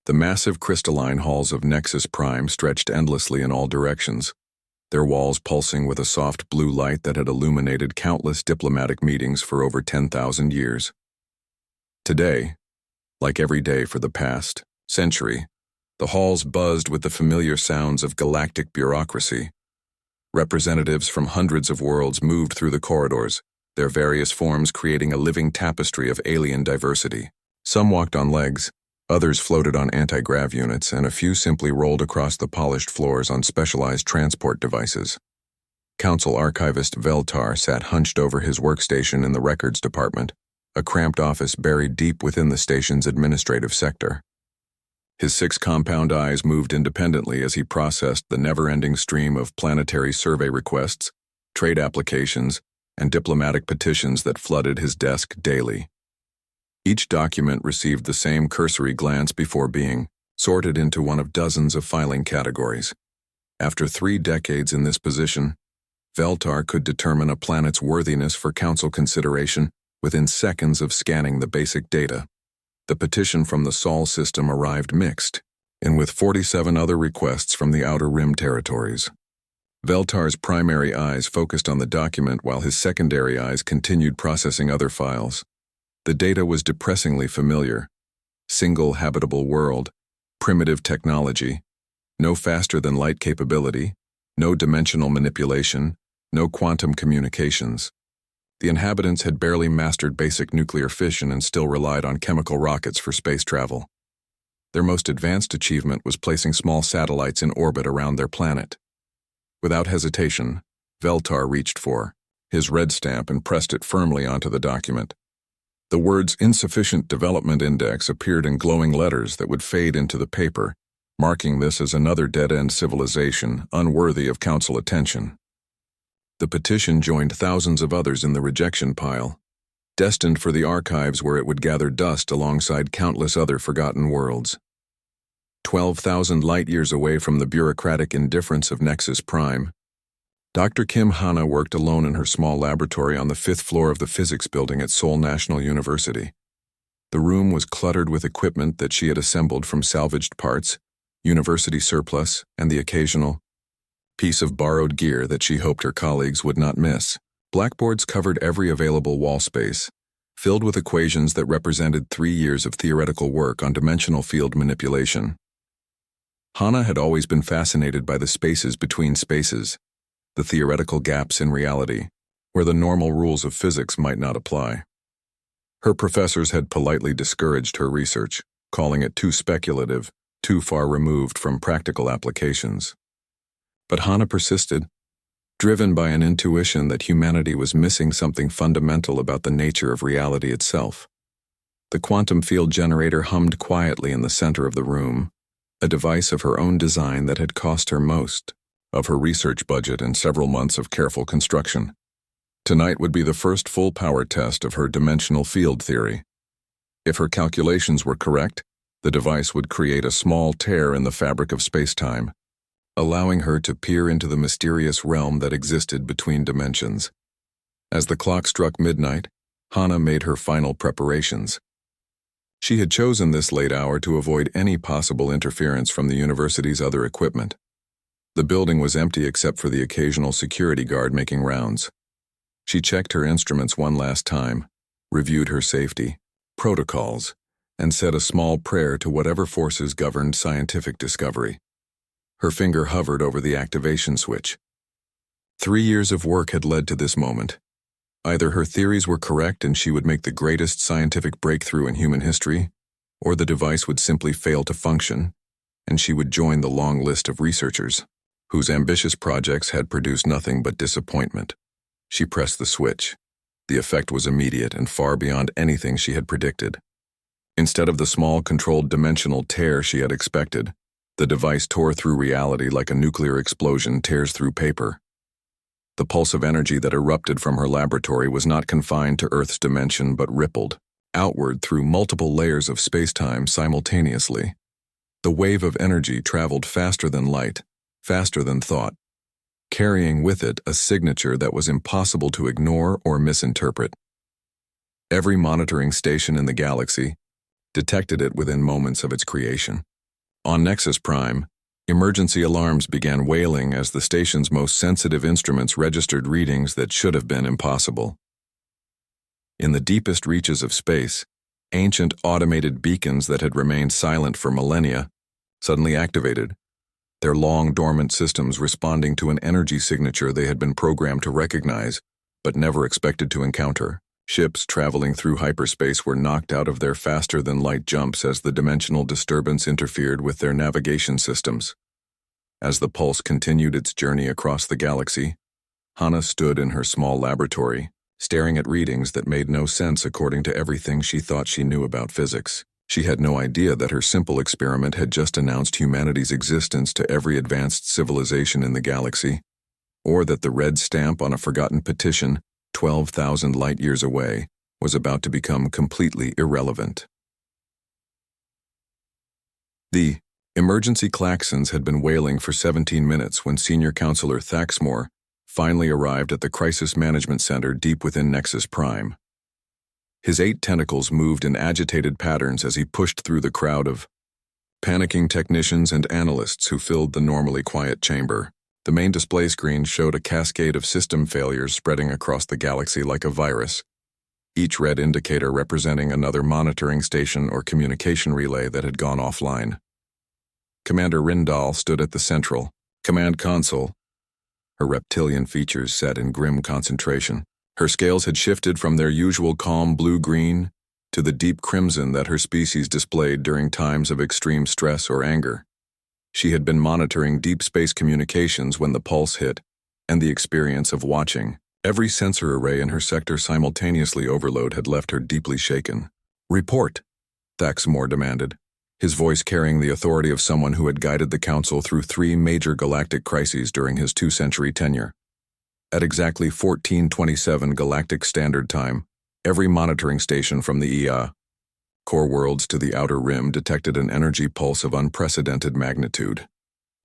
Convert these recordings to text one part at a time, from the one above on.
The massive crystalline halls of Nexus Prime stretched endlessly in all directions, their walls pulsing with a soft blue light that had illuminated countless diplomatic meetings for over 10,000 years. Today, like every day for the past century, the halls buzzed with the familiar sounds of galactic bureaucracy. Representatives from hundreds of worlds moved through the corridors, their various forms creating a living tapestry of alien diversity. Some walked on legs, others floated on anti-grav units, and a few simply rolled across the polished floors on specialized transport devices. Council archivist Veltar sat hunched over his workstation in the records department, a cramped office buried deep within the station's administrative sector. His 6 compound eyes moved independently as he processed the never-ending stream of planetary survey requests, trade applications, and diplomatic petitions that flooded his desk daily. Each document received the same cursory glance before being sorted into one of dozens of filing categories. After 3 decades in this position, Veltar could determine a planet's worthiness for council consideration within seconds of scanning the basic data. The petition from the Sol system arrived mixed, and with 47 other requests from the Outer Rim territories. Veltar's primary eyes focused on the document while his secondary eyes continued processing other files. The data was depressingly familiar. Single habitable world, primitive technology, no faster-than-light capability, no dimensional manipulation, no quantum communications. The inhabitants had barely mastered basic nuclear fission and still relied on chemical rockets for space travel. Their most advanced achievement was placing small satellites in orbit around their planet. Without hesitation, Veltar reached for his red stamp and pressed it firmly onto the document. The words Insufficient Development Index appeared in glowing letters that would fade into the paper, marking this as another dead-end civilization unworthy of council attention. The petition joined thousands of others in the rejection pile, destined for the archives where it would gather dust alongside countless other forgotten worlds. 12,000 light-years away from the bureaucratic indifference of Nexus Prime, Dr. Kim Hana worked alone in her small laboratory on the 5th floor of the physics building at Seoul National University. The room was cluttered with equipment that she had assembled from salvaged parts, university surplus, and the occasional piece of borrowed gear that she hoped her colleagues would not miss. Blackboards covered every available wall space, filled with equations that represented 3 years of theoretical work on dimensional field manipulation. Hana had always been fascinated by the spaces between spaces, the theoretical gaps in reality, where the normal rules of physics might not apply. Her professors had politely discouraged her research, calling it too speculative, too far removed from practical applications. But Hana persisted, driven by an intuition that humanity was missing something fundamental about the nature of reality itself. The quantum field generator hummed quietly in the center of the room, a device of her own design that had cost her most of her research budget and several months of careful construction. Tonight would be the first full power test of her dimensional field theory. If her calculations were correct, the device would create a small tear in the fabric of space-time, allowing her to peer into the mysterious realm that existed between dimensions. As the clock struck midnight, Hana made her final preparations. She had chosen this late hour to avoid any possible interference from the university's other equipment. The building was empty except for the occasional security guard making rounds. She checked her instruments one last time, reviewed her safety protocols, and said a small prayer to whatever forces governed scientific discovery. Her finger hovered over the activation switch. 3 years of work had led to this moment. Either her theories were correct and she would make the greatest scientific breakthrough in human history, or the device would simply fail to function, and she would join the long list of researchers whose ambitious projects had produced nothing but disappointment. She pressed the switch. The effect was immediate and far beyond anything she had predicted. Instead of the small, controlled dimensional tear she had expected, the device tore through reality like a nuclear explosion tears through paper. The pulse of energy that erupted from her laboratory was not confined to Earth's dimension but rippled outward through multiple layers of space-time simultaneously. The wave of energy traveled faster than light, faster than thought, carrying with it a signature that was impossible to ignore or misinterpret. Every monitoring station in the galaxy detected it within moments of its creation. On Nexus Prime, emergency alarms began wailing as the station's most sensitive instruments registered readings that should have been impossible. In the deepest reaches of space, ancient automated beacons that had remained silent for millennia suddenly activated, their long dormant systems responding to an energy signature they had been programmed to recognize, but never expected to encounter. Ships traveling through hyperspace were knocked out of their faster-than-light jumps as the dimensional disturbance interfered with their navigation systems. As the pulse continued its journey across the galaxy, Hannah stood in her small laboratory, staring at readings that made no sense according to everything she thought she knew about physics. She had no idea that her simple experiment had just announced humanity's existence to every advanced civilization in the galaxy, or that the red stamp on a forgotten petition 12,000 light-years away was about to become completely irrelevant. The emergency klaxons had been wailing for 17 minutes when Senior Counselor Thaxmore finally arrived at the Crisis Management Center deep within Nexus Prime. His 8 tentacles moved in agitated patterns as he pushed through the crowd of panicking technicians and analysts who filled the normally quiet chamber. The main display screen showed a cascade of system failures spreading across the galaxy like a virus, each red indicator representing another monitoring station or communication relay that had gone offline. Commander Rindahl stood at the central command console, her reptilian features set in grim concentration. Her scales had shifted from their usual calm blue-green to the deep crimson that her species displayed during times of extreme stress or anger. She had been monitoring deep space communications when the pulse hit, and the experience of watching every sensor array in her sector simultaneously overload had left her deeply shaken. "Report," Thaxmore demanded, his voice carrying the authority of someone who had guided the Council through 3 major galactic crises during his 2-century tenure. At exactly 1427 Galactic Standard Time, every monitoring station from the EA core worlds to the outer rim detected an energy pulse of unprecedented magnitude.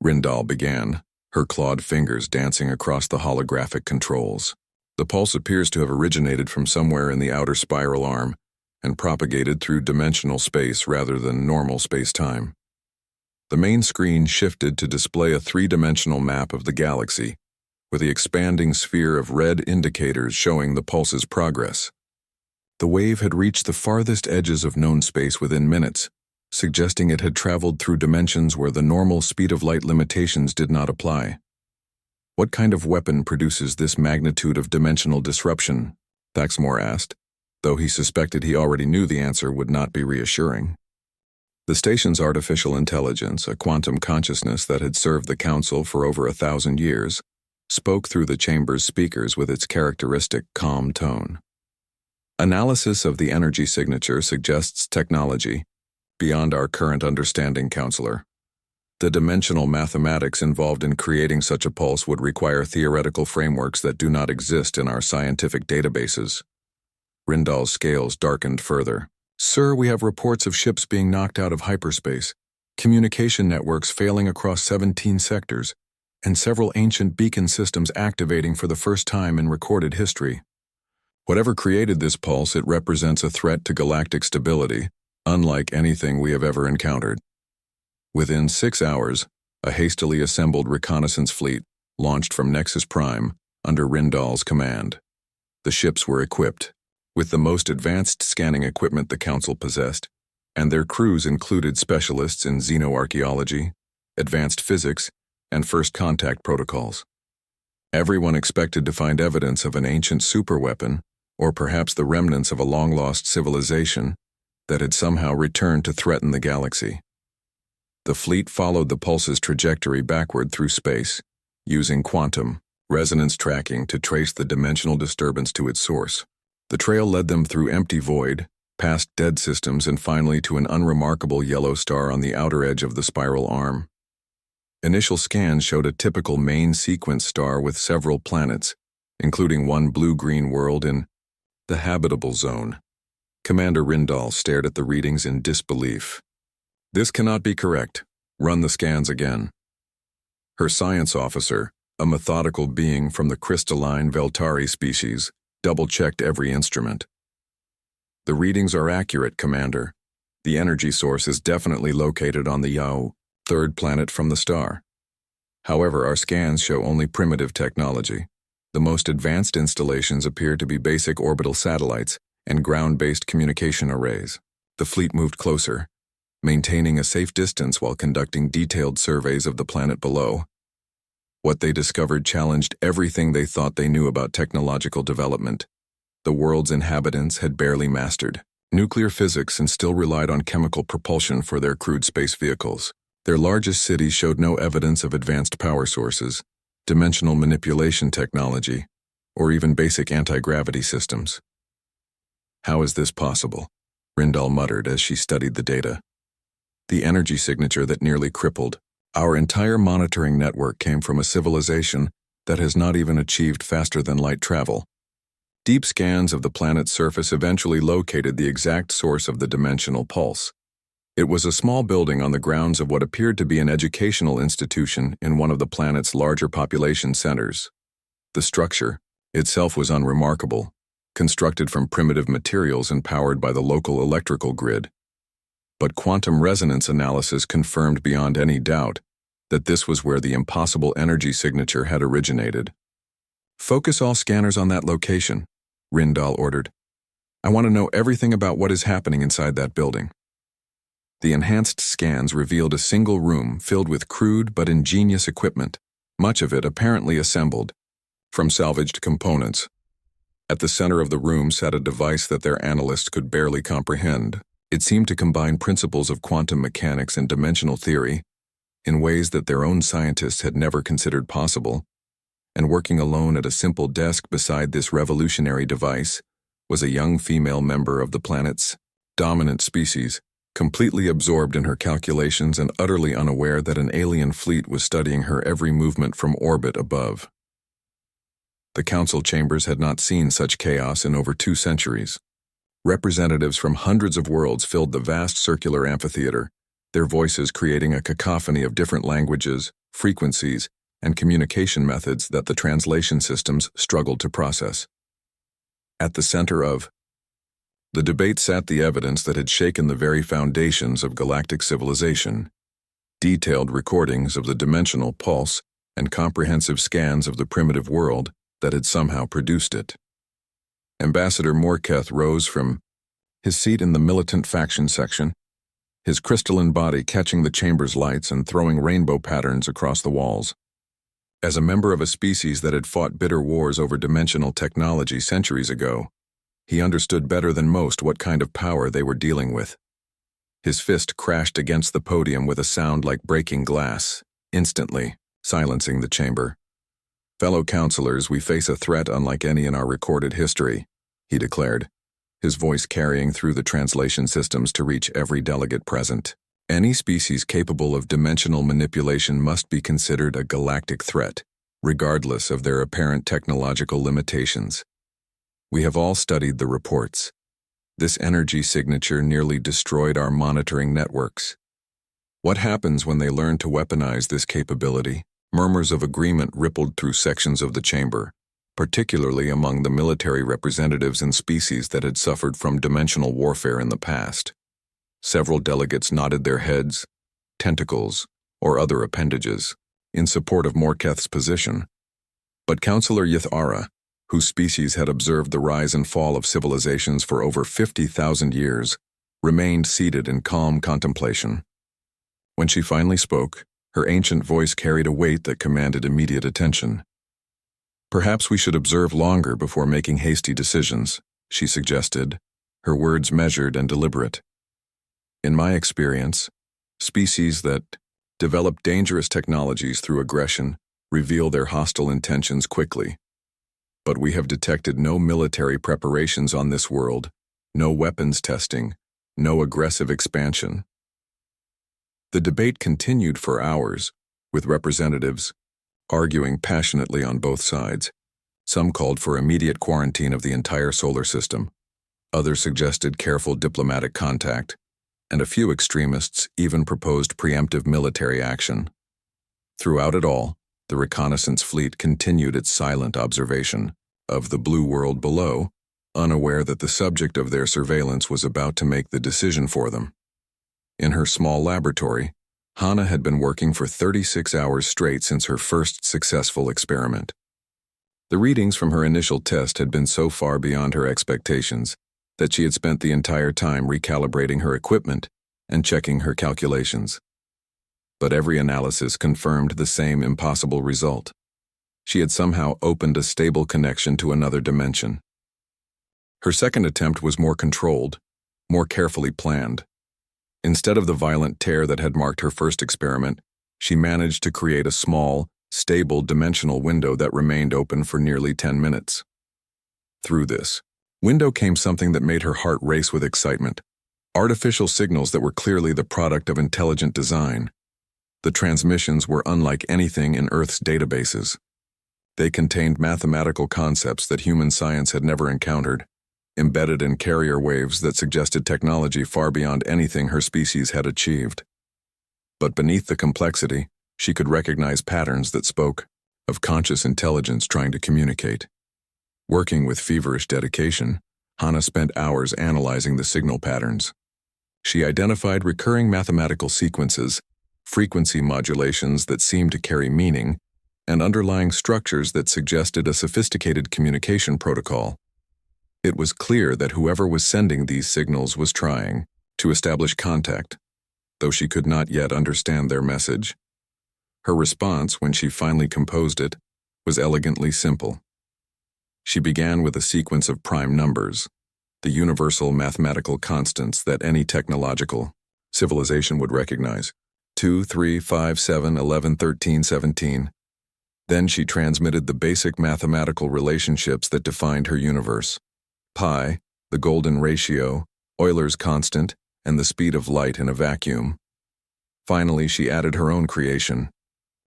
Rindahl began, her clawed fingers dancing across the holographic controls. The pulse appears to have originated from somewhere in the outer spiral arm and propagated through dimensional space rather than normal space-time. The main screen shifted to display a 3-dimensional map of the galaxy, with the expanding sphere of red indicators showing the pulse's progress. The wave had reached the farthest edges of known space within minutes, suggesting it had traveled through dimensions where the normal speed of light limitations did not apply. "What kind of weapon produces this magnitude of dimensional disruption?" Thaxmore asked, though he suspected he already knew the answer would not be reassuring. The station's artificial intelligence, a quantum consciousness that had served the Council for over 1,000 years, spoke through the chamber's speakers with its characteristic calm tone. "Analysis of the energy signature suggests technology beyond our current understanding, Counselor. The dimensional mathematics involved in creating such a pulse would require theoretical frameworks that do not exist in our scientific databases." Rindahl's scales darkened further. "Sir, we have reports of ships being knocked out of hyperspace, communication networks failing across 17 sectors, and several ancient beacon systems activating for the first time in recorded history. Whatever created this pulse, it represents a threat to galactic stability, unlike anything we have ever encountered." Within 6 hours, a hastily assembled reconnaissance fleet launched from Nexus Prime under Rindahl's command. The ships were equipped with the most advanced scanning equipment the Council possessed, and their crews included specialists in xenoarchaeology, advanced physics, and first contact protocols. Everyone expected to find evidence of an ancient superweapon, or perhaps the remnants of a long-lost civilization that had somehow returned to threaten the galaxy. The fleet followed the pulse's trajectory backward through space, using quantum resonance tracking to trace the dimensional disturbance to its source. The trail led them through empty void, past dead systems, and finally to an unremarkable yellow star on the outer edge of the spiral arm. Initial scans showed a typical main sequence star with several planets, including one blue-green world in the habitable zone. Commander Rindahl stared at the readings in disbelief. "This cannot be correct. Run the scans again." Her science officer, a methodical being from the crystalline Veltari species, double-checked every instrument. "The readings are accurate, Commander. The energy source is definitely located on the Yao third planet from the star. However, our scans show only primitive technology. The most advanced installations appear to be basic orbital satellites and ground-based communication arrays. The fleet moved closer, maintaining a safe distance while conducting detailed surveys of the planet below. What they discovered challenged everything they thought they knew about technological development. The world's inhabitants had barely mastered nuclear physics and still relied on chemical propulsion for their crude space vehicles. Their largest cities showed no evidence of advanced power sources, dimensional manipulation technology, or even basic anti-gravity systems. "How is this possible?" Rindal muttered as she studied the data. The energy signature that nearly crippled our entire monitoring network came from a civilization that has not even achieved faster-than-light travel. Deep scans of the planet's surface eventually located the exact source of the dimensional pulse. It was a small building on the grounds of what appeared to be an educational institution in one of the planet's larger population centers. The structure itself was unremarkable, constructed from primitive materials and powered by the local electrical grid. But quantum resonance analysis confirmed beyond any doubt that this was where the impossible energy signature had originated. "Focus all scanners on that location," Rindal ordered. "I want to know everything about what is happening inside that building." The enhanced scans revealed a single room filled with crude but ingenious equipment, much of it apparently assembled from salvaged components. At the center of the room sat a device that their analysts could barely comprehend. It seemed to combine principles of quantum mechanics and dimensional theory in ways that their own scientists had never considered possible, and working alone at a simple desk beside this revolutionary device was a young female member of the planet's dominant species, completely absorbed in her calculations and utterly unaware that an alien fleet was studying her every movement from orbit above. The council chambers had not seen such chaos in over 2 centuries. Representatives from hundreds of worlds filled the vast circular amphitheater, their voices creating a cacophony of different languages, frequencies, and communication methods that the translation systems struggled to process. At the center of the debate sat the evidence that had shaken the very foundations of galactic civilization: detailed recordings of the dimensional pulse and comprehensive scans of the primitive world that had somehow produced it. Ambassador Morketh rose from his seat in the militant faction section, his crystalline body catching the chamber's lights and throwing rainbow patterns across the walls. As a member of a species that had fought bitter wars over dimensional technology centuries ago, he understood better than most what kind of power they were dealing with. His fist crashed against the podium with a sound like breaking glass, instantly silencing the chamber. "Fellow counselors, we face a threat unlike any in our recorded history," he declared, his voice carrying through the translation systems to reach every delegate present. "Any species capable of dimensional manipulation must be considered a galactic threat, regardless of their apparent technological limitations. We have all studied the reports. This energy signature nearly destroyed our monitoring networks. What happens when they learn to weaponize this capability?" Murmurs of agreement rippled through sections of the chamber, particularly among the military representatives and species that had suffered from dimensional warfare in the past. Several delegates nodded their heads, tentacles, or other appendages, in support of Morketh's position. But Councillor Yithara, whose species had observed the rise and fall of civilizations for over 50,000 years, remained seated in calm contemplation. When she finally spoke, her ancient voice carried a weight that commanded immediate attention. "Perhaps we should observe longer before making hasty decisions," she suggested, her words measured and deliberate. "In my experience, species that develop dangerous technologies through aggression reveal their hostile intentions quickly. But we have detected no military preparations on this world, no weapons testing, no aggressive expansion." The debate continued for hours, with representatives arguing passionately on both sides. Some called for immediate quarantine of the entire solar system. Others suggested careful diplomatic contact, and a few extremists even proposed preemptive military action. Throughout it all, the reconnaissance fleet continued its silent observation of the blue world below, unaware that the subject of their surveillance was about to make the decision for them. In her small laboratory, Hana had been working for 36 hours straight since her first successful experiment. The readings from her initial test had been so far beyond her expectations that she had spent the entire time recalibrating her equipment and checking her calculations. But every analysis confirmed the same impossible result. She had somehow opened a stable connection to another dimension. Her second attempt was more controlled, more carefully planned. Instead of the violent tear that had marked her first experiment, she managed to create a small, stable dimensional window that remained open for nearly 10 minutes. Through this window came something that made her heart race with excitement. Artificial signals that were clearly the product of intelligent design. The transmissions were unlike anything in Earth's databases. They contained mathematical concepts that human science had never encountered, embedded in carrier waves that suggested technology far beyond anything her species had achieved. But beneath the complexity, she could recognize patterns that spoke of conscious intelligence trying to communicate. Working with feverish dedication, Hana spent hours analyzing the signal patterns. She identified recurring mathematical sequences, frequency modulations that seemed to carry meaning, and underlying structures that suggested a sophisticated communication protocol. It was clear that whoever was sending these signals was trying to establish contact, though she could not yet understand their message. Her response, when she finally composed it, was elegantly simple. She began with a sequence of prime numbers, the universal mathematical constants that any technological civilization would recognize: 2, 3, 5, 7, 11, 13, 17. Then she transmitted the basic mathematical relationships that defined her universe: pi, the golden ratio, Euler's constant, and the speed of light in a vacuum. Finally, she added her own creation,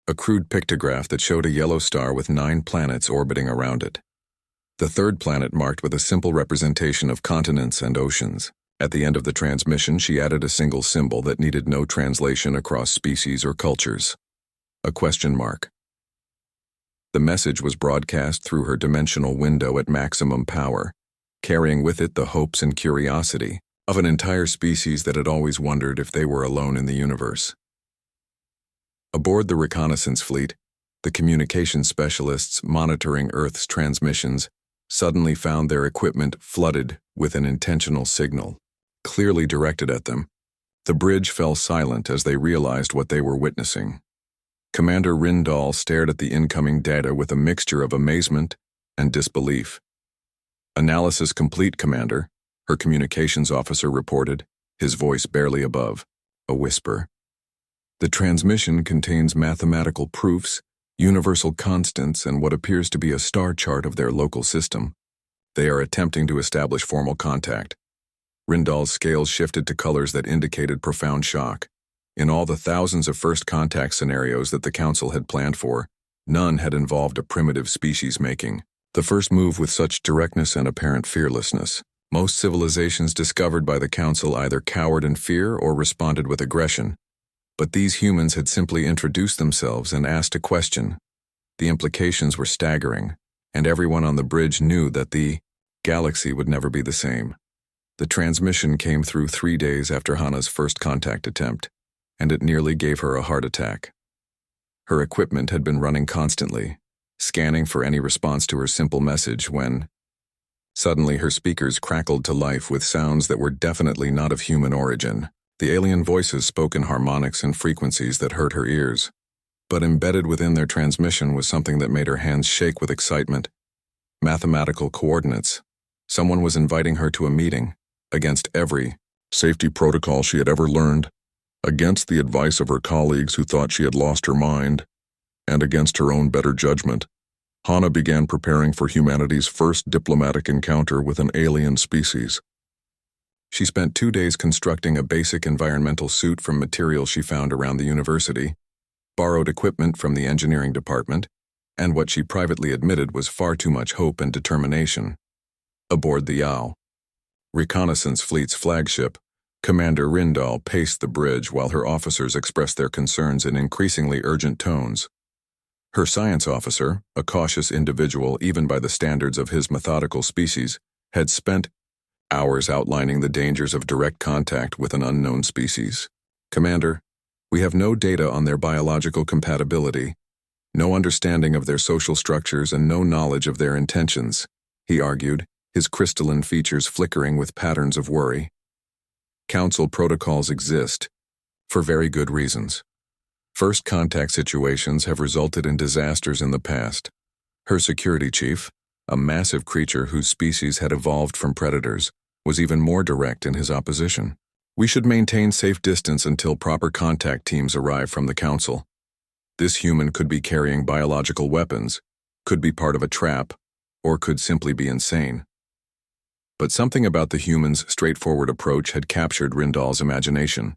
a crude pictograph that showed a yellow star with 9 planets orbiting around it. The third planet marked with a simple representation of continents and oceans. At the end of the transmission, she added a single symbol that needed no translation across species or cultures: a question mark. The message was broadcast through her dimensional window at maximum power, carrying with it the hopes and curiosity of an entire species that had always wondered if they were alone in the universe. Aboard the reconnaissance fleet, the communication specialists monitoring Earth's transmissions suddenly found their equipment flooded with an intentional signal, clearly directed at them. The bridge fell silent as they realized what they were witnessing. Commander Rindahl stared at the incoming data with a mixture of amazement and disbelief. "Analysis complete, Commander," her communications officer reported, his voice barely above a whisper. "The transmission contains mathematical proofs, universal constants, and what appears to be a star chart of their local system. They are attempting to establish formal contact." Rindahl's scales shifted to colors that indicated profound shock. In all the thousands of first contact scenarios that the Council had planned for, none had involved a primitive species making the first move with such directness and apparent fearlessness. Most civilizations discovered by the Council either cowered in fear or responded with aggression. But these humans had simply introduced themselves and asked a question. The implications were staggering, and everyone on the bridge knew that the galaxy would never be the same. The transmission came through 3 days after Hana's first contact attempt, and it nearly gave her a heart attack. Her equipment had been running constantly, scanning for any response to her simple message when, suddenly, her speakers crackled to life with sounds that were definitely not of human origin. The alien voices spoke in harmonics and frequencies that hurt her ears. But embedded within their transmission was something that made her hands shake with excitement. Mathematical coordinates. Someone was inviting her to a meeting, against every safety protocol she had ever learned, against the advice of her colleagues who thought she had lost her mind, and against her own better judgment. Hana began preparing for humanity's first diplomatic encounter with an alien species. She spent 2 days constructing a basic environmental suit from materials she found around the university, borrowed equipment from the engineering department, and what she privately admitted was far too much hope and determination. Aboard the Yao, reconnaissance fleet's flagship, Commander Rindahl paced the bridge while her officers expressed their concerns in increasingly urgent tones. Her science officer, a cautious individual even by the standards of his methodical species, had spent hours outlining the dangers of direct contact with an unknown species. "Commander, We have no data on their biological compatibility, no understanding of their social structures, and no knowledge of their intentions, he argued, his crystalline features flickering with patterns of worry. Council protocols exist, for very good reasons. First contact situations have resulted in disasters in the past. Her security chief, a massive creature whose species had evolved from predators, was even more direct in his opposition. We should maintain safe distance until proper contact teams arrive from the Council. This human could be carrying biological weapons, could be part of a trap, or could simply be insane. But something about the human's straightforward approach had captured Rindal's imagination.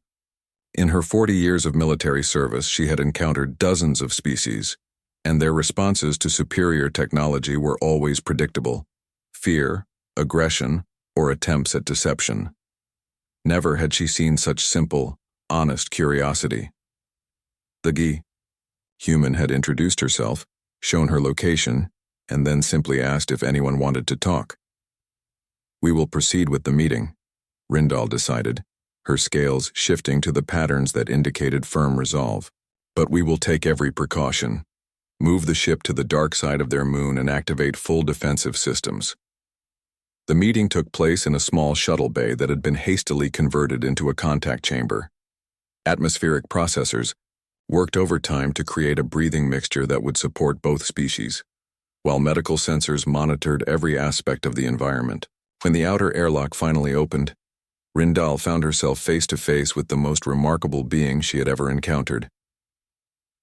In her 40 years of military service, she had encountered dozens of species, and their responses to superior technology were always predictable: fear, aggression, or attempts at deception. Never had she seen such simple, honest curiosity. The human had introduced herself, shown her location, and then simply asked if anyone wanted to talk. We will proceed with the meeting, Rindal decided, her scales shifting to the patterns that indicated firm resolve. But we will take every precaution. Move the ship to the dark side of their moon and activate full defensive systems. The meeting took place in a small shuttle bay that had been hastily converted into a contact chamber. Atmospheric processors worked overtime to create a breathing mixture that would support both species, while medical sensors monitored every aspect of the environment. When the outer airlock finally opened, Rindal found herself face to face with the most remarkable being she had ever encountered.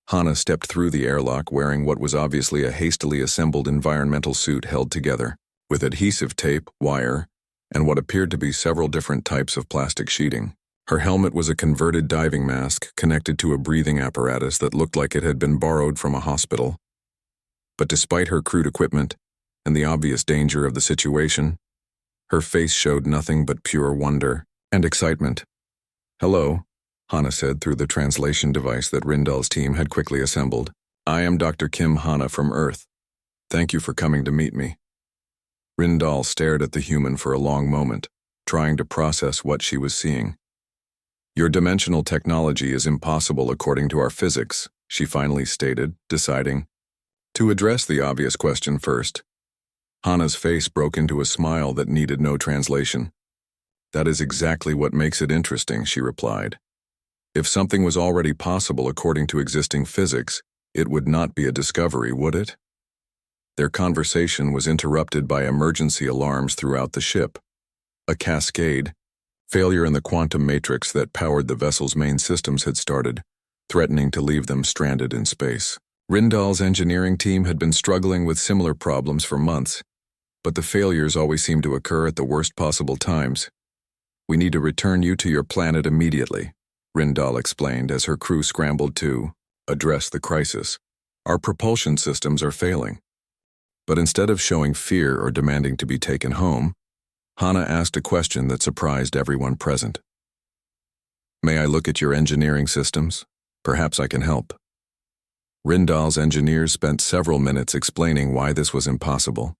Hana stepped through the airlock wearing what was obviously a hastily assembled environmental suit held together with adhesive tape, wire, and what appeared to be several different types of plastic sheeting. Her helmet was a converted diving mask connected to a breathing apparatus that looked like it had been borrowed from a hospital. But despite her crude equipment and the obvious danger of the situation, her face showed nothing but pure wonder and excitement. "Hello," Hana said through the translation device that Rindal's team had quickly assembled. "I am Dr. Kim Hana from Earth. Thank you for coming to meet me." Rindal stared at the human for a long moment, trying to process what she was seeing. "Your dimensional technology is impossible according to our physics," she finally stated, deciding to address the obvious question first. Hana's face broke into a smile that needed no translation. "That is exactly what makes it interesting," she replied. "If something was already possible according to existing physics, it would not be a discovery, would it?" Their conversation was interrupted by emergency alarms throughout the ship. A cascade, failure in the quantum matrix that powered the vessel's main systems had started, threatening to leave them stranded in space. Rindal's engineering team had been struggling with similar problems for months, but the failures always seemed to occur at the worst possible times. "We need to return you to your planet immediately," Rindal explained as her crew scrambled to address the crisis. "Our propulsion systems are failing." But instead of showing fear or demanding to be taken home, Hana asked a question that surprised everyone present. "May I look at your engineering systems? Perhaps I can help." Rindal's engineers spent several minutes explaining why this was impossible.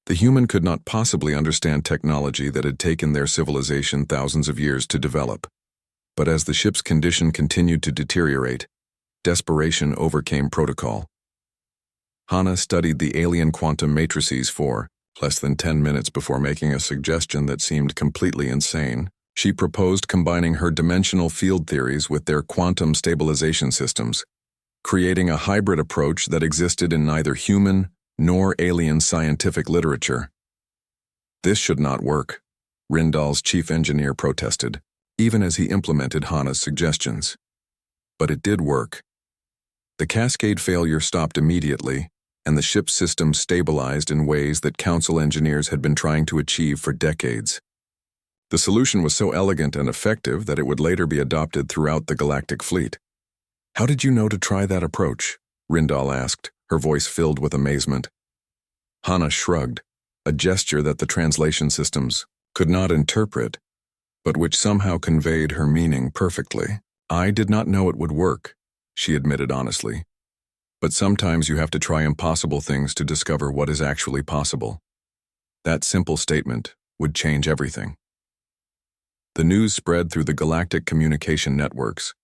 The human could not possibly understand technology that had taken their civilization thousands of years to develop. But as the ship's condition continued to deteriorate, desperation overcame protocol. Hana studied the alien quantum matrices for less than 10 minutes before making a suggestion that seemed completely insane. She proposed combining her dimensional field theories with their quantum stabilization systems, creating a hybrid approach that existed in neither human nor alien scientific literature. "This should not work," Rindal's chief engineer protested, even as he implemented Hana's suggestions. But it did work. The cascade failure stopped immediately, and the ship's system stabilized in ways that Council engineers had been trying to achieve for decades. The solution was so elegant and effective that it would later be adopted throughout the galactic fleet. "How did you know to try that approach?" Rindal asked, her voice filled with amazement. Hana shrugged, a gesture that the translation systems could not interpret, but which somehow conveyed her meaning perfectly. "I did not know it would work," she admitted honestly. "But sometimes you have to try impossible things to discover what is actually possible." That simple statement would change everything. The news spread through the galactic communication networks.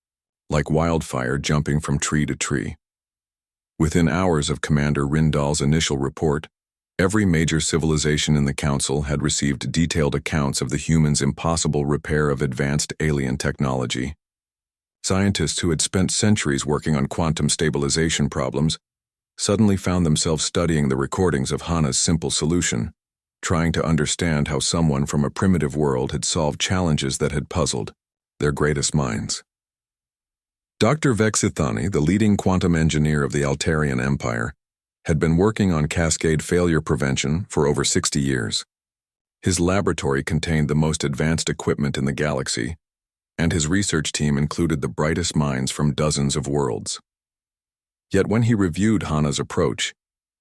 like wildfire jumping from tree to tree. Within hours of Commander Rindal's initial report, every major civilization in the Council had received detailed accounts of the humans' impossible repair of advanced alien technology. Scientists who had spent centuries working on quantum stabilization problems suddenly found themselves studying the recordings of Hana's simple solution, trying to understand how someone from a primitive world had solved challenges that had puzzled their greatest minds. Dr. Vexithani, the leading quantum engineer of the Altarian Empire, had been working on cascade failure prevention for over 60 years. His laboratory contained the most advanced equipment in the galaxy, and his research team included the brightest minds from dozens of worlds. Yet when he reviewed Hana's approach,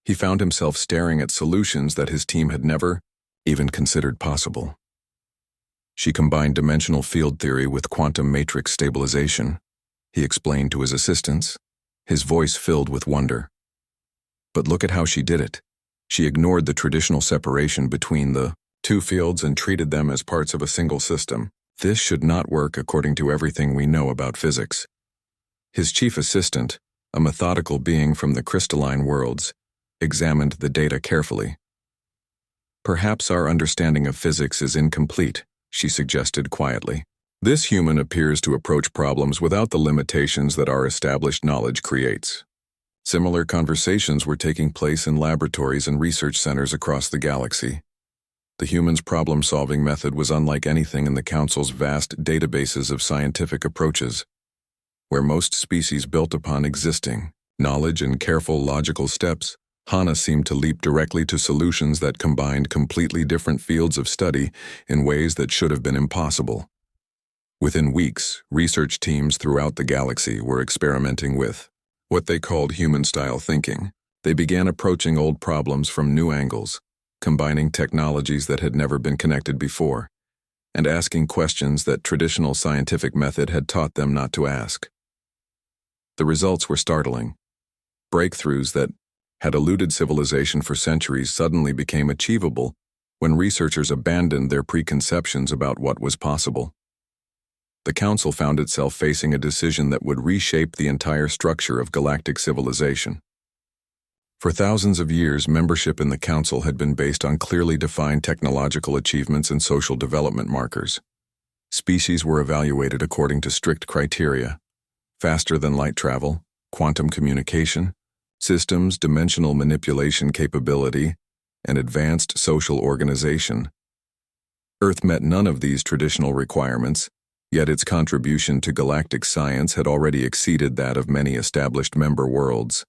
he found himself staring at solutions that his team had never even considered possible. She combined dimensional field theory with quantum matrix stabilization, he explained to his assistants, his voice filled with wonder. But look at how she did it. She ignored the traditional separation between the two fields and treated them as parts of a single system. This should not work according to everything we know about physics. His chief assistant, a methodical being from the crystalline worlds, examined the data carefully. Perhaps our understanding of physics is incomplete, she suggested quietly. This human appears to approach problems without the limitations that our established knowledge creates. Similar conversations were taking place in laboratories and research centers across the galaxy. The human's problem-solving method was unlike anything in the Council's vast databases of scientific approaches, where most species built upon existing knowledge and careful logical steps. Hana seemed to leap directly to solutions that combined completely different fields of study in ways that should have been impossible. Within weeks, research teams throughout the galaxy were experimenting with what they called human-style thinking. They began approaching old problems from new angles, combining technologies that had never been connected before, and asking questions that traditional scientific method had taught them not to ask. The results were startling. Breakthroughs that had eluded civilization for centuries suddenly became achievable when researchers abandoned their preconceptions about what was possible. The Council found itself facing a decision that would reshape the entire structure of galactic civilization. For thousands of years, membership in the Council had been based on clearly defined technological achievements and social development markers. Species were evaluated according to strict criteria: faster than light travel, quantum communication, systems, dimensional manipulation capability, and advanced social organization. Earth met none of these traditional requirements, yet its contribution to galactic science had already exceeded that of many established member worlds.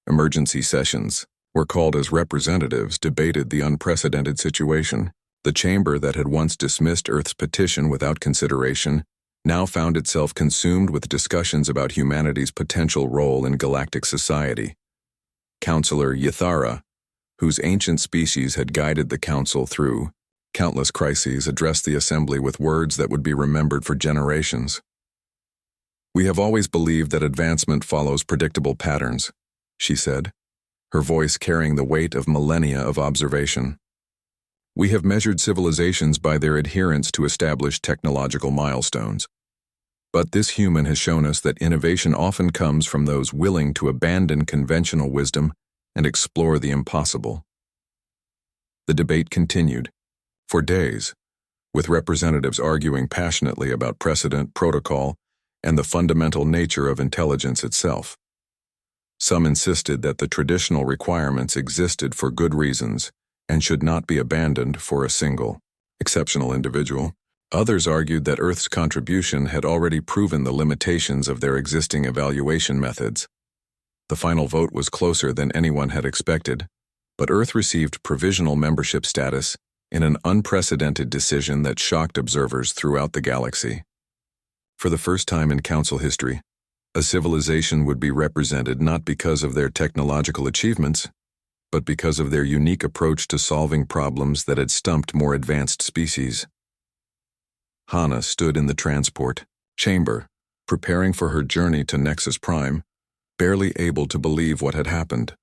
Emergency sessions, were called as representatives, debated the unprecedented situation. The chamber that had once dismissed Earth's petition without consideration now found itself consumed with discussions about humanity's potential role in galactic society. Counselor Yathara, whose ancient species had guided the Council through countless crises, addressed the assembly with words that would be remembered for generations. "We have always believed that advancement follows predictable patterns," she said, her voice carrying the weight of millennia of observation. "We have measured civilizations by their adherence to established technological milestones. But this human has shown us that innovation often comes from those willing to abandon conventional wisdom and explore the impossible." The debate continued, for days, with representatives arguing passionately about precedent, protocol, and the fundamental nature of intelligence itself. Some insisted that the traditional requirements existed for good reasons and should not be abandoned for a single, exceptional individual. Others argued that Earth's contribution had already proven the limitations of their existing evaluation methods. The final vote was closer than anyone had expected, but Earth received provisional membership status in an unprecedented decision that shocked observers throughout the galaxy. For the first time in Council history, a civilization would be represented not because of their technological achievements, but because of their unique approach to solving problems that had stumped more advanced species. Hana stood in the transport chamber, preparing for her journey to Nexus Prime, barely able to believe what had happened.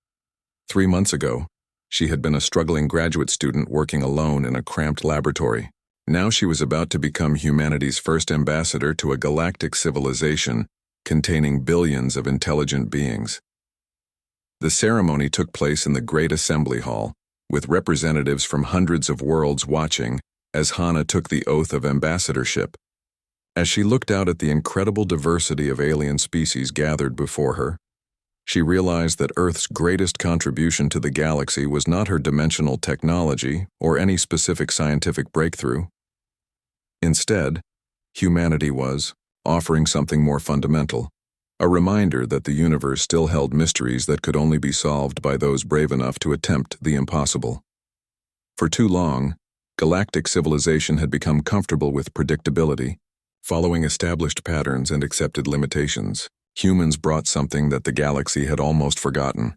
3 months ago, she had been a struggling graduate student working alone in a cramped laboratory. Now she was about to become humanity's first ambassador to a galactic civilization containing billions of intelligent beings. The ceremony took place in the Great Assembly Hall, with representatives from hundreds of worlds watching as Hana took the oath of ambassadorship. As she looked out at the incredible diversity of alien species gathered before her, she realized that Earth's greatest contribution to the galaxy was not her dimensional technology or any specific scientific breakthrough. Instead, humanity was offering something more fundamental, a reminder that the universe still held mysteries that could only be solved by those brave enough to attempt the impossible. For too long, galactic civilization had become comfortable with predictability, following established patterns and accepted limitations. Humans brought something that the galaxy had almost forgotten: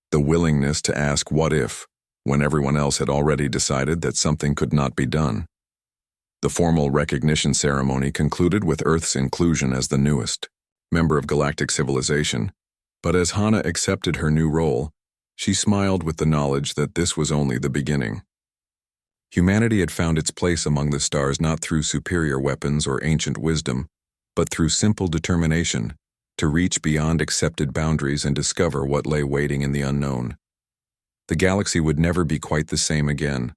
the willingness to ask what if, when everyone else had already decided that something could not be done. The formal recognition ceremony concluded with Earth's inclusion as the newest member of galactic civilization, but as Hana accepted her new role, she smiled with the knowledge that this was only the beginning. Humanity had found its place among the stars not through superior weapons or ancient wisdom, but through simple determination to reach beyond accepted boundaries and discover what lay waiting in the unknown. The galaxy would never be quite the same again,